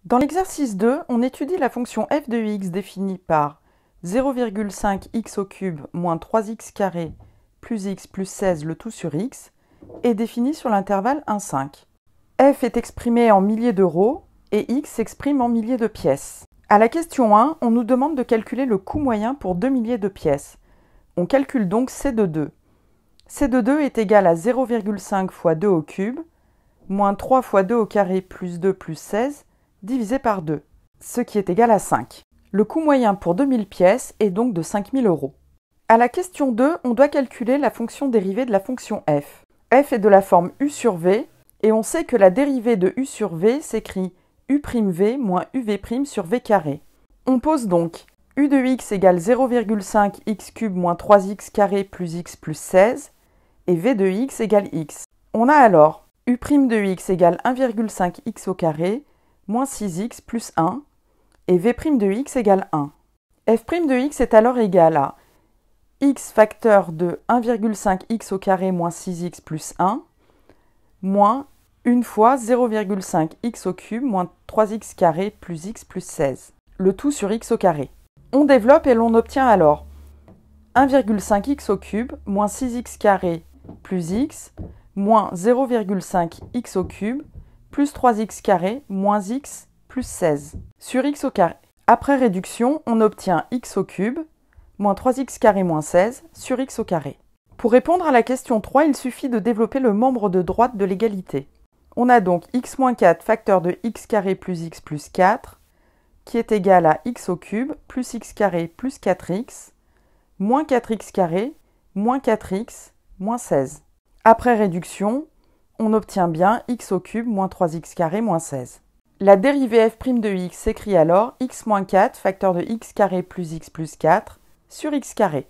Dans l'exercice 2, on étudie la fonction f de x définie par 0,5x au cube moins 3x carré plus x plus 16 le tout sur x est définie sur l'intervalle 1, 5. F est exprimé en milliers d'euros et x s'exprime en milliers de pièces. À la question 1, on nous demande de calculer le coût moyen pour 2 milliers de pièces. On calcule donc C de 2. C de 2 est égal à 0,5 fois 2 au cube moins 3 fois 2 au carré plus 2 plus 16 divisé par 2, ce qui est égal à 5. Le coût moyen pour 2000 pièces est donc de 5000 euros. À la question 2, on doit calculer la fonction dérivée de la fonction f. F est de la forme u sur v, et on sait que la dérivée de u sur v s'écrit u'v moins uv' sur v carré. On pose donc u de x égale 0,5 x cube moins 3x carré plus x plus 16, et v de x égale x. On a alors u' de x égale 1,5 x au carré moins 6x plus 1, et v' de x égale 1. F' de x est alors égal à x facteur de 1,5 x au carré moins 6x plus 1, moins 1 fois 0,5 x au cube moins 3x carré plus x plus 16, le tout sur x au carré. On développe et l'on obtient alors 1,5 x au cube moins 6x carré plus x moins 0,5 x au cube plus 3x carré moins x plus 16 sur x au carré. Après réduction, on obtient x au cube moins 3x carré moins 16 sur x au carré. Pour répondre à la question 3, il suffit de développer le membre de droite de l'égalité. On a donc x moins 4 facteur de x carré plus x plus 4 qui est égal à x au cube plus x carré plus 4x moins 4x carré moins 4x moins 16. Après réduction, on obtient bien x au cube moins 3x carré moins 16. La dérivée f' de x s'écrit alors x moins 4 facteur de x carré plus x plus 4 sur x carré.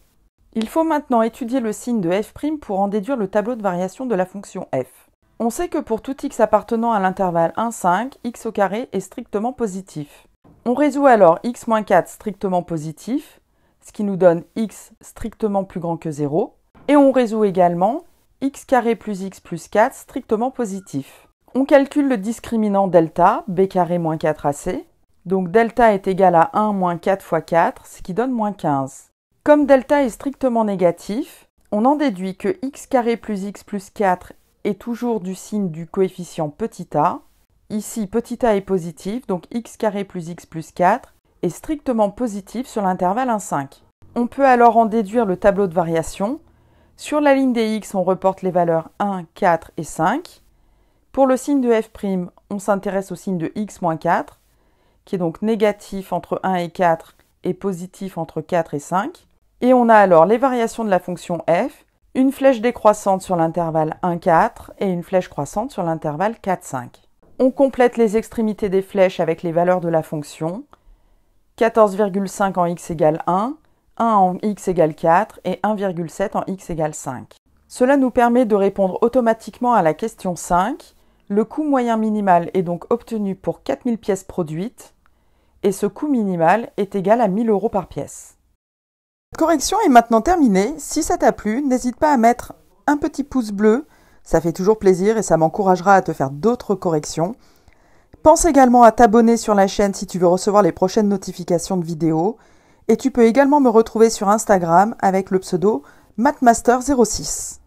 Il faut maintenant étudier le signe de f' pour en déduire le tableau de variation de la fonction f. On sait que pour tout x appartenant à l'intervalle 1, 5, x au carré est strictement positif. On résout alors x moins 4 strictement positif, ce qui nous donne x strictement plus grand que 0, et on résout également x carré plus x plus 4 strictement positif. On calcule le discriminant delta, b carré moins 4ac. Donc delta est égal à 1 moins 4 fois 4, ce qui donne moins 15. Comme delta est strictement négatif, on en déduit que x carré plus x plus 4 est toujours du signe du coefficient petit a. Ici, petit a est positif, donc x carré plus x plus 4 est strictement positif sur l'intervalle 1, 5. On peut alors en déduire le tableau de variation. Sur la ligne des x, on reporte les valeurs 1, 4 et 5. Pour le signe de f', on s'intéresse au signe de x moins 4, qui est donc négatif entre 1 et 4 et positif entre 4 et 5. Et on a alors les variations de la fonction f, une flèche décroissante sur l'intervalle 1, 4 et une flèche croissante sur l'intervalle 4, 5. On complète les extrémités des flèches avec les valeurs de la fonction. 14,5 en x égale 1 en x égale 4 et 1,7 en x égale 5. Cela nous permet de répondre automatiquement à la question 5. Le coût moyen minimal est donc obtenu pour 4000 pièces produites et ce coût minimal est égal à 1000 euros par pièce. Cette correction est maintenant terminée. Si ça t'a plu, n'hésite pas à mettre un petit pouce bleu. Ça fait toujours plaisir et ça m'encouragera à te faire d'autres corrections. Pense également à t'abonner sur la chaîne si tu veux recevoir les prochaines notifications de vidéos. Et tu peux également me retrouver sur Instagram avec le pseudo mathmaster06.